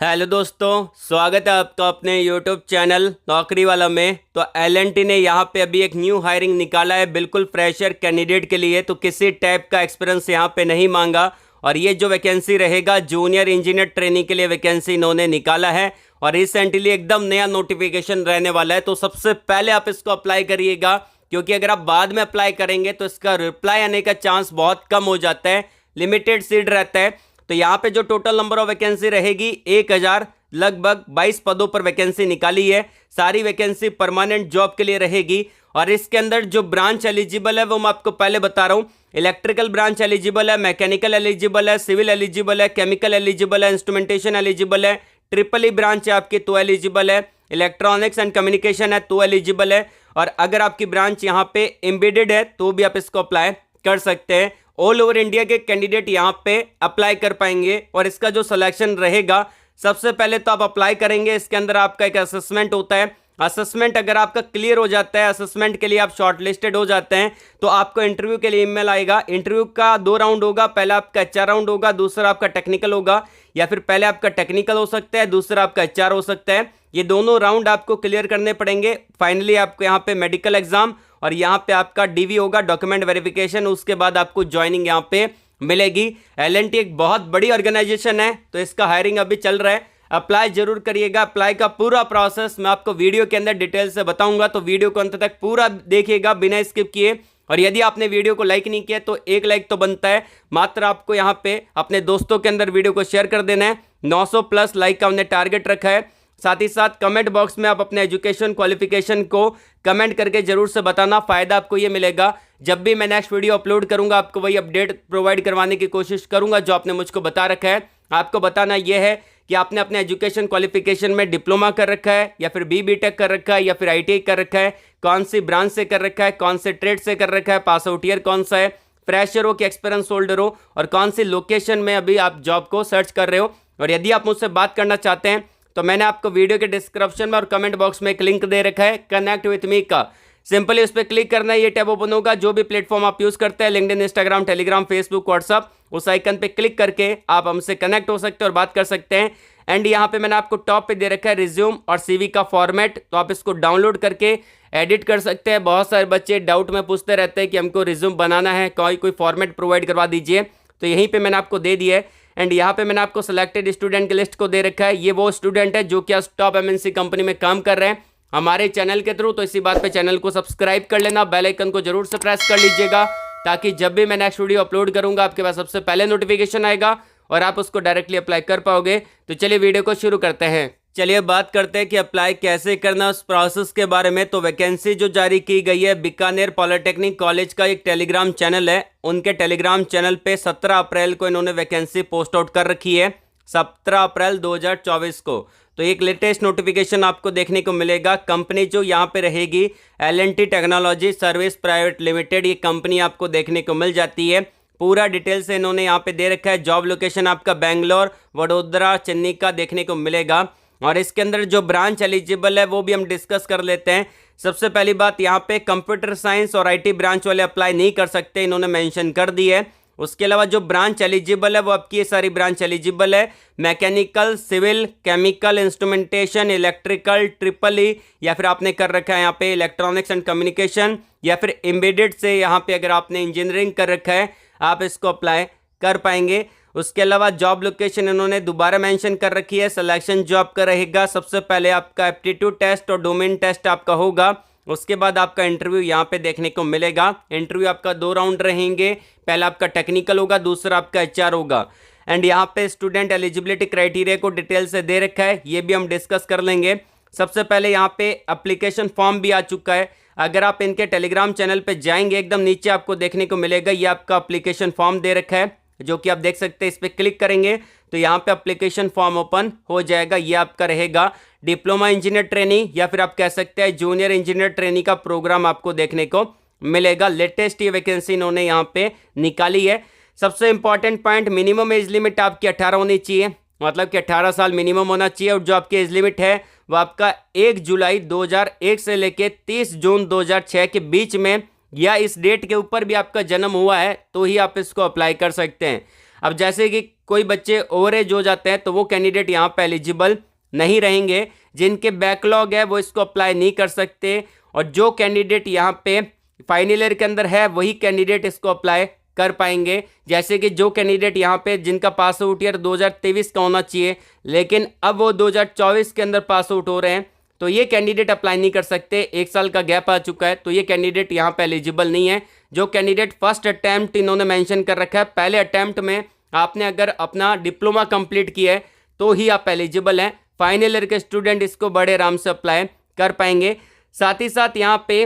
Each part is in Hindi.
हेलो दोस्तों, स्वागत है आपका अपने यूट्यूब चैनल नौकरी वाला में। तो एल&टी ने यहाँ पे अभी एक न्यू हायरिंग निकाला है बिल्कुल फ्रेशर कैंडिडेट के लिए। तो किसी टाइप का एक्सपीरियंस यहाँ पे नहीं मांगा और ये जो वैकेंसी रहेगा जूनियर इंजीनियर ट्रेनिंग के लिए वैकेंसी इन्होंने निकाला है और रिसेंटली एकदम नया नोटिफिकेशन रहने वाला है। तो सबसे पहले आप इसको अप्लाई करिएगा, क्योंकि अगर आप बाद में अप्लाई करेंगे तो इसका रिप्लाई आने का चांस बहुत कम हो जाता है, लिमिटेड सीट रहता है। तो यहाँ पे जो टोटल नंबर ऑफ वैकेंसी रहेगी 1000 लगभग 22 पदों पर वैकेंसी निकाली है। सारी वैकेंसी परमानेंट जॉब के लिए रहेगी और इसके अंदर जो ब्रांच एलिजिबल है वो मैं आपको पहले बता रहा हूँ। इलेक्ट्रिकल ब्रांच एलिजिबल है, मैकेनिकल एलिजिबल है, सिविल एलिजिबल है, केमिकल एलिजिबल है, इंस्ट्रूमेंटेशन एलिजिबल है, ट्रिपल ई ब्रांच है आपकी तो एलिजिबल है, इलेक्ट्रॉनिक्स एंड कम्युनिकेशन है तो एलिजिबल है। और अगर आपकी ब्रांच यहाँ पे एम्बेडेड है तो भी आप इसको अप्लाई कर सकते हैं। ऑल ओवर इंडिया के कैंडिडेट यहाँ पे अप्लाई कर पाएंगे और इसका जो सिलेक्शन रहेगा, सबसे पहले तो आप अप्लाई करेंगे, इसके अंदर आपका एक असेसमेंट होता है। असेसमेंट अगर आपका क्लियर हो जाता है, असेसमेंट के लिए आप शॉर्टलिस्टेड हो जाते हैं, तो आपको इंटरव्यू के लिए ईमेल आएगा। इंटरव्यू का 2 राउंड होगा, पहला आपका एचआर राउंड होगा, दूसरा आपका टेक्निकल होगा, या फिर पहले आपका टेक्निकल हो सकता है, दूसरा आपका एचआर हो सकता है। ये दोनों राउंड आपको क्लियर करने पड़ेंगे। फाइनली आपको यहाँ पे मेडिकल एग्जाम और यहाँ पे आपका डीवी होगा, डॉक्यूमेंट वेरिफिकेशन। उसके बाद आपको ज्वाइनिंग यहाँ पे मिलेगी। एल&टी एक बहुत बड़ी ऑर्गेनाइजेशन है, तो इसका हायरिंग अभी चल रहा है। अप्लाई जरूर करिएगा। अप्लाई का पूरा प्रोसेस मैं आपको वीडियो के अंदर डिटेल से बताऊंगा, तो वीडियो को अंत तक पूरा देखिएगा बिना स्किप किए। और यदि आपने वीडियो को लाइक नहीं किया तो एक लाइक तो बनता है, मात्र आपको यहाँ पे अपने दोस्तों के अंदर वीडियो को शेयर कर देना है। 900 प्लस लाइक का हमने टारगेट रखा है। साथ ही साथ कमेंट बॉक्स में आप अपने एजुकेशन क्वालिफिकेशन को कमेंट करके जरूर से बताना। फायदा आपको ये मिलेगा, जब भी मैं नेक्स्ट वीडियो अपलोड करूंगा आपको वही अपडेट प्रोवाइड करवाने की कोशिश करूंगा जो आपने मुझको बता रखा है। आपको बताना यह है कि आपने अपने एजुकेशन क्वालिफिकेशन में डिप्लोमा कर रखा है या फिर बी.टेक कर रखा है या फिर आई.टी.आई कर रखा है, कौन सी ब्रांच से कर रखा है, कौन से ट्रेड से कर रखा है, पास आउट ईयर कौन सा है, फ्रेशर हो कि एक्सपीरियंस होल्डर हो, और कौन सी लोकेशन में अभी आप जॉब को सर्च कर रहे हो। और यदि आप मुझसे बात करना चाहते हैं तो मैंने आपको वीडियो के डिस्क्रिप्शन में और कमेंट बॉक्स में एक लिंक दे रखा है कनेक्ट विथ मी का। सिंपली उस पर क्लिक करना है, ये टैब ओपन होगा। जो भी प्लेटफॉर्म आप यूज करते हैं, LinkedIn, Instagram, Telegram, Facebook, WhatsApp, उस आइकन पे क्लिक करके आप हमसे कनेक्ट हो सकते हैं और बात कर सकते हैं। एंड यहाँ पे मैंने आपको टॉप पे दे रखा है रिज्यूम और सीवी का फॉर्मेट, तो आप इसको डाउनलोड करके एडिट कर सकते हैं। बहुत सारे बच्चे डाउट में पूछते रहते हैं कि हमको रिज्यूम बनाना है, कोई फॉर्मेट प्रोवाइड करवा दीजिए, तो यहीं पे मैंने आपको दे दिया है। एंड यहाँ पे मैंने आपको सिलेक्टेड स्टूडेंट की लिस्ट को दे रखा है। ये वो स्टूडेंट है जो कि टॉप एमएनसी कंपनी में काम कर रहे हैं हमारे चैनल के थ्रू। तो इसी बात पे चैनल को सब्सक्राइब कर लेना, बेल आइकन को जरूर से प्रेस कर लीजिएगा, ताकि जब भी मैं नेक्स्ट वीडियो अपलोड करूंगा आपके पास सबसे पहले नोटिफिकेशन आएगा और आप उसको डायरेक्टली अप्लाई कर पाओगे। तो चलिए वीडियो को शुरू करते हैं। चलिए बात करते हैं कि अप्लाई कैसे करना, उस प्रोसेस के बारे में। तो वैकेंसी जो जारी की गई है, बीकानेर पॉलिटेक्निक कॉलेज का एक टेलीग्राम चैनल है, उनके टेलीग्राम चैनल पे 17 अप्रैल को इन्होंने वैकेंसी पोस्ट आउट कर रखी है, 17 अप्रैल 2024 को। तो एक लेटेस्ट नोटिफिकेशन आपको देखने को मिलेगा। कंपनी जो यहाँ पे रहेगी L&T technology service private limited, ये कंपनी आपको देखने को मिल जाती है। पूरा डिटेल से इन्होंने यहाँ पे दे रखा है। जॉब लोकेशन आपका बेंगलोर, वडोदरा, चेन्नई का देखने को मिलेगा। और इसके अंदर जो ब्रांच एलिजिबल है वो भी हम डिस्कस कर लेते हैं। सबसे पहली बात, यहाँ पे कंप्यूटर साइंस और आईटी ब्रांच वाले अप्लाई नहीं कर सकते, इन्होंने मेंशन कर दी है। उसके अलावा जो ब्रांच एलिजिबल है वो आपकी ये सारी ब्रांच एलिजिबल है, mechanical, civil, chemical, instrumentation, electrical, triple E, या फिर आपने कर रखा है यहाँ पे इलेक्ट्रॉनिक्स एंड कम्युनिकेशन, या फिर एम्बेडेड से यहाँ पे अगर आपने इंजीनियरिंग कर रखा है आप इसको अप्लाई कर पाएंगे। उसके अलावा जॉब लोकेशन इन्होंने दोबारा मेंशन कर रखी है। सिलेक्शन जो आपका रहेगा, सबसे पहले आपका एप्टीट्यूड टेस्ट और डोमेन टेस्ट आपका होगा, उसके बाद आपका इंटरव्यू यहाँ पे देखने को मिलेगा। इंटरव्यू आपका 2 राउंड रहेंगे, पहला आपका टेक्निकल होगा, दूसरा आपका एचआर होगा। एंड यहाँ पे स्टूडेंट एलिजिबिलिटी क्राइटेरिया को डिटेल से दे रखा है, ये भी हम डिस्कस कर लेंगे। सबसे पहले यहाँ पे एप्लीकेशन फॉर्म भी आ चुका है। अगर आप इनके टेलीग्राम चैनल पे जाएंगे, एकदम नीचे आपको देखने को मिलेगा ये आपका एप्लीकेशन फॉर्म दे रखा है, जो कि आप देख सकते हैं। इस पर क्लिक करेंगे तो यहाँ पे एप्लीकेशन फॉर्म ओपन हो जाएगा। ये आपका रहेगा डिप्लोमा इंजीनियर ट्रेनिंग, या फिर आप कह सकते हैं जूनियर इंजीनियर ट्रेनिंग का प्रोग्राम आपको देखने को मिलेगा। लेटेस्ट ये वैकेंसी इन्होंने यहाँ पे निकाली है। सबसे important point, minimum age limit आपकी 18 होनी चाहिए, मतलब कि 18 साल मिनिमम होना चाहिए। और जो आपकी एज लिमिट है वो आपका 1 जुलाई 2001 से लेके 30 जून 2006 के बीच में, या इस डेट के ऊपर भी आपका जन्म हुआ है तो ही आप इसको अप्लाई कर सकते हैं। अब जैसे कि कोई बच्चे ओवर एज हो जाते हैं तो वो कैंडिडेट यहाँ पे एलिजिबल नहीं रहेंगे, जिनके बैकलॉग है वो इसको अप्लाई नहीं कर सकते, और जो कैंडिडेट यहाँ पे फाइनल ईयर के अंदर है वही कैंडिडेट इसको अप्लाई कर पाएंगे। जैसे कि जो कैंडिडेट यहाँ पे जिनका पास आउट ईयर 2023 का होना चाहिए लेकिन अब वो 2024 के अंदर पास आउट हो रहे हैं, तो ये कैंडिडेट अप्लाई नहीं कर सकते, 1 साल का गैप आ चुका है, तो ये कैंडिडेट यहाँ पे एलिजिबल नहीं है। जो कैंडिडेट फर्स्ट अटैम्प्ट इन्होंने मेंशन कर रखा है, पहले अटैम्प्ट में आपने अगर अपना डिप्लोमा कंप्लीट किया है तो ही आप एलिजिबल हैं। फाइनल ईयर के स्टूडेंट इसको बड़े आराम से अप्लाई कर पाएंगे। साथ ही साथ यहाँ पे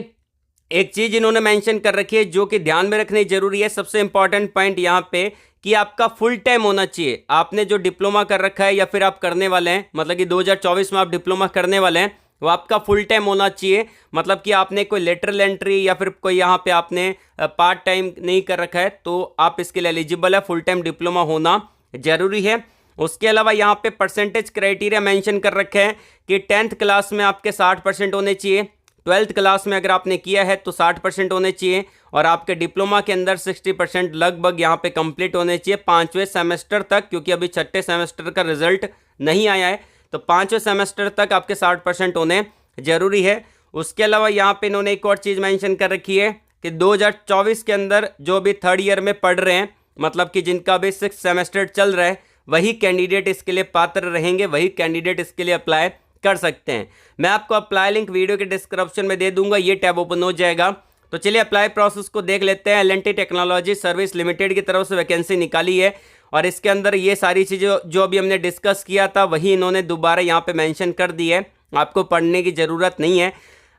एक चीज इन्होंने मेंशन कर रखी है जो कि ध्यान में रखनी जरूरी है, सबसे इंपॉर्टेंट पॉइंट यहाँ पे, कि आपका फुल टाइम होना चाहिए। आपने जो डिप्लोमा कर रखा है या फिर आप करने वाले हैं, मतलब कि 2024 में आप डिप्लोमा करने वाले हैं, वो आपका फुल टाइम होना चाहिए। मतलब कि आपने कोई लेटरल एंट्री या फिर कोई यहाँ पे आपने पार्ट टाइम नहीं कर रखा है तो आप इसके लिए एलिजिबल है। फुल टाइम डिप्लोमा होना जरूरी है। उसके अलावा यहाँ पे परसेंटेज क्राइटेरिया मेंशन कर रखे हैं कि 10th क्लास में आपके 60% होने चाहिए, 12th क्लास में अगर आपने किया है तो 60% होने चाहिए, और आपके डिप्लोमा के अंदर 60% लगभग यहाँ पे कंप्लीट होने चाहिए 5वें सेमेस्टर तक, क्योंकि अभी 6ठे सेमेस्टर का रिजल्ट नहीं आया है, तो 5वें सेमेस्टर तक आपके 60% होने जरूरी है। उसके अलावा यहाँ पे इन्होंने एक और चीज़ मेंशन कर रखी है कि 2024 के अंदर जो भी 3rd ईयर में पढ़ रहे हैं, मतलब कि जिनका भी 6th सेमेस्टर चल रहा है, वही कैंडिडेट इसके लिए पात्र रहेंगे, वही कैंडिडेट इसके लिए अप्लाई कर सकते हैं। मैं आपको अप्लाई लिंक वीडियो के डिस्क्रिप्शन में दे दूंगा, ये टैब ओपन हो जाएगा। तो चलिए अप्लाई प्रोसेस को देख लेते हैं। एल&टी टेक्नोलॉजी सर्विस लिमिटेड की तरफ से वैकेंसी निकाली है, और इसके अंदर ये सारी चीज़ें जो अभी हमने डिस्कस किया था वही इन्होंने दोबारा यहाँ पे मेंशन कर दी है, आपको पढ़ने की ज़रूरत नहीं है।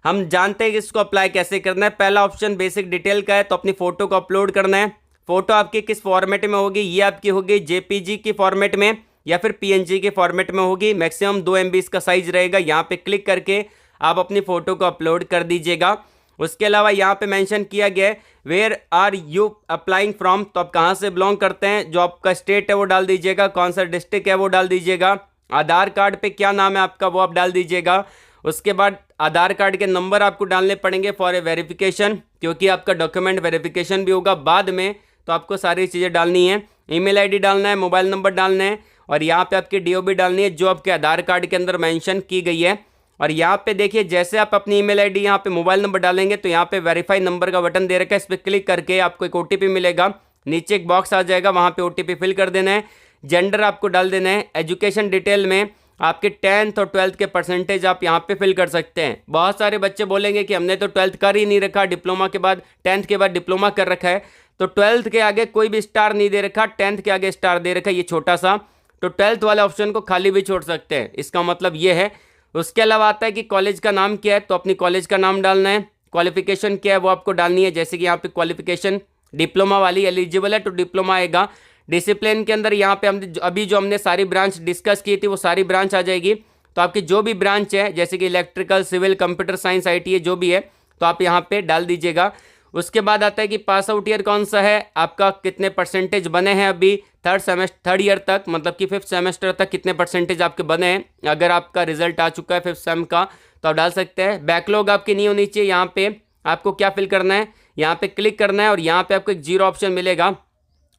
हम जानते हैं कि इसको अप्लाई कैसे करना है। पहला ऑप्शन बेसिक डिटेल का है, तो अपनी फ़ोटो को अपलोड करना है। फ़ोटो आपकी किस फॉर्मेट में होगी, ये आपकी होगी जेपीजी की फॉर्मेट में या फिर पीएनजी के फॉर्मेट में होगी। मैक्सिमम 2 MB इसका साइज रहेगा। यहाँ पे क्लिक करके आप अपनी फ़ोटो को अपलोड कर दीजिएगा। उसके अलावा यहाँ पे मेंशन किया गया है where are you applying from, तो आप कहाँ से बिलोंग करते हैं, जो आपका स्टेट है वो डाल दीजिएगा, कौन सा डिस्ट्रिक्ट है वो डाल दीजिएगा, आधार कार्ड पे क्या नाम है आपका वो आप डाल दीजिएगा। उसके बाद आधार कार्ड के नंबर आपको डालने पड़ेंगे फॉर ए वेरिफिकेशन, क्योंकि आपका डॉक्यूमेंट वेरिफिकेशन भी होगा बाद में, तो आपको सारी चीज़ें डालनी है। ईमेल आईडी डालना है, मोबाइल नंबर डालना है, और यहाँ पे आपकी डीओबी डालनी है जो आपके आधार कार्ड के अंदर मेंशन की गई है। और यहाँ पे देखिए जैसे आप अपनी ईमेल आईडी यहाँ पे मोबाइल नंबर डालेंगे तो यहाँ पे वेरीफाई नंबर का बटन दे रखा है, इस पर क्लिक करके आपको एक ओटीपी मिलेगा, नीचे एक बॉक्स आ जाएगा, वहाँ पे ओटीपी फिल कर देना है। जेंडर आपको डाल देना है। एजुकेशन डिटेल में आपके 10th और 12th के परसेंटेज आप यहाँ पे फिल कर सकते हैं। बहुत सारे बच्चे बोलेंगे कि हमने तो 12th कर ही नहीं रखा, डिप्लोमा के बाद 10th के बाद डिप्लोमा कर रखा है, तो 12th के आगे कोई भी स्टार नहीं दे रखा, 10th के आगे स्टार दे रखा है ये छोटा सा, तो 12th वाले ऑप्शन को खाली भी छोड़ सकते हैं, इसका मतलब ये है। उसके अलावा आता है कि कॉलेज का नाम क्या है, तो अपनी कॉलेज का नाम डालना है। क्वालिफिकेशन क्या है वो आपको डालनी है, जैसे कि यहाँ पे क्वालिफिकेशन डिप्लोमा वाली एलिजिबल है तो डिप्लोमा आएगा। डिसिप्लिन के अंदर यहाँ पे हमने अभी जो हमने सारी ब्रांच डिस्कस की थी वो सारी ब्रांच आ जाएगी, तो आपकी जो भी ब्रांच है जैसे कि electrical, civil, computer science, ITA जो भी है तो आप यहाँ पे डाल दीजिएगा। उसके बाद आता है कि पास आउट ईयर कौन सा है, आपका कितने परसेंटेज बने हैं अभी 3rd ईयर तक, मतलब कि 5th सेमेस्टर तक कितने परसेंटेज आपके बने हैं। अगर आपका रिजल्ट आ चुका है 5th सेम का तो आप डाल सकते हैं। बैकलॉग आपकी नहीं होनी चाहिए। यहाँ पे आपको क्या फिल करना है, यहाँ पे क्लिक करना है और यहाँ पे आपको एक 0 ऑप्शन मिलेगा,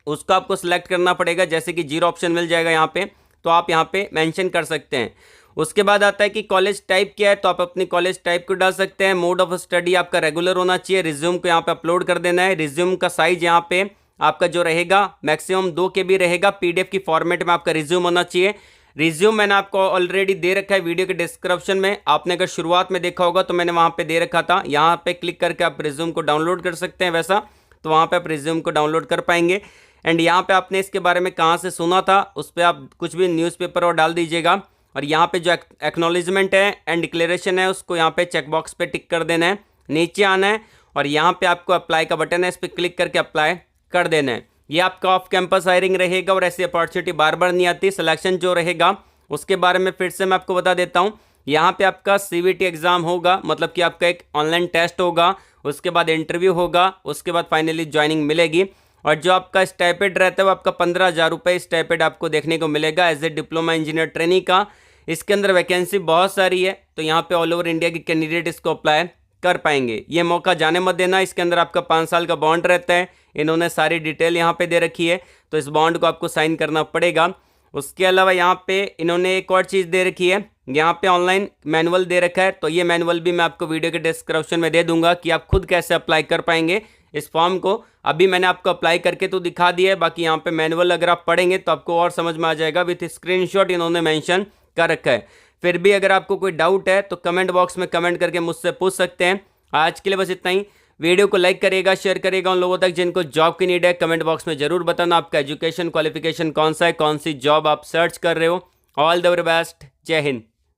उसको आपको सिलेक्ट करना पड़ेगा। जैसे कि 0 ऑप्शन मिल जाएगा यहाँ पे, तो आप यहाँ पे मेंशन कर सकते हैं। उसके बाद आता है कि कॉलेज टाइप क्या है, तो आप अपनी कॉलेज टाइप को डाल सकते हैं। मोड ऑफ स्टडी आपका रेगुलर होना चाहिए। रिज्यूम को यहाँ पे अपलोड कर देना है। रिज्यूम का साइज यहाँ पे आपका जो रहेगा मैक्सिमम 2 KB रहेगा। PDF की फॉर्मेट में आपका रिज्यूम होना चाहिए। रिज्यूम मैंने आपको ऑलरेडी दे रखा है वीडियो के डिस्क्रिप्शन में, आपने अगर शुरुआत में देखा होगा तो मैंने वहाँ पे दे रखा था। यहाँ पे क्लिक करके आप रिज्यूम को डाउनलोड कर सकते हैं, वैसा तो वहाँ पे आप रिज्यूम को डाउनलोड कर पाएंगे। एंड यहाँ पे आपने इसके बारे में कहाँ से सुना था उस पर आप कुछ भी न्यूज़पेपर और डाल दीजिएगा। और यहाँ पे जो एक्नॉलेजमेंट है एंड डिक्लेरेशन है उसको यहाँ पे चेकबॉक्स पे टिक कर देना है। नीचे आना है और यहाँ पे आपको अप्लाई का बटन है, इस पर क्लिक करके अप्लाई कर देना है। ये आपका ऑफ कैंपस हायरिंग रहेगा और ऐसी अपॉर्चुनिटी बार बार नहीं आती। सिलेक्शन जो रहेगा उसके बारे में फिर से मैं आपको बता देता हूँ। यहाँ पे आपका CVT एग्ज़ाम होगा, मतलब कि आपका एक ऑनलाइन टेस्ट होगा, उसके बाद इंटरव्यू होगा, उसके बाद फाइनली ज्वाइनिंग मिलेगी। और जो आपका स्टाइपेंड रहता है वो आपका 15,000 रुपये स्टाइपेंड आपको देखने को मिलेगा as a diploma engineer trainee का। इसके अंदर वैकेंसी बहुत सारी है, तो यहाँ पे ऑल ओवर इंडिया की कैंडिडेट इसको अप्लाई कर पाएंगे। ये मौका जाने मत देना। इसके अंदर आपका 5 साल का बॉन्ड रहता है। इन्होंने सारी डिटेल यहाँ पे दे रखी है, तो इस बॉन्ड को आपको साइन करना पड़ेगा। उसके अलावा यहाँ पे इन्होंने एक और चीज़ दे रखी है, यहाँ पे ऑनलाइन मैनुअल दे रखा है। तो ये मैनुअल भी मैं आपको वीडियो के डिस्क्रिप्शन में दे दूंगा कि आप खुद कैसे अप्लाई कर पाएंगे इस फॉर्म को। अभी मैंने आपको अप्लाई करके तो दिखा दिया है, बाकी यहाँ पे मैनुअल अगर आप पढ़ेंगे तो आपको और समझ में आ जाएगा। विथ स्क्रीनशॉट इन्होंने मेंशन कर रखा है। फिर भी अगर आपको कोई डाउट है तो कमेंट बॉक्स में कमेंट करके मुझसे पूछ सकते हैं। आज के लिए बस इतना ही। वीडियो को लाइक करिएगा, शेयर करिएगा उन लोगों तक जिनको जॉब की नीड है। कमेंट बॉक्स में जरूर बताना आपका एजुकेशन क्वालिफिकेशन कौन सा है, कौन सी जॉब आप सर्च कर रहे हो। All the very best. जय हिंद।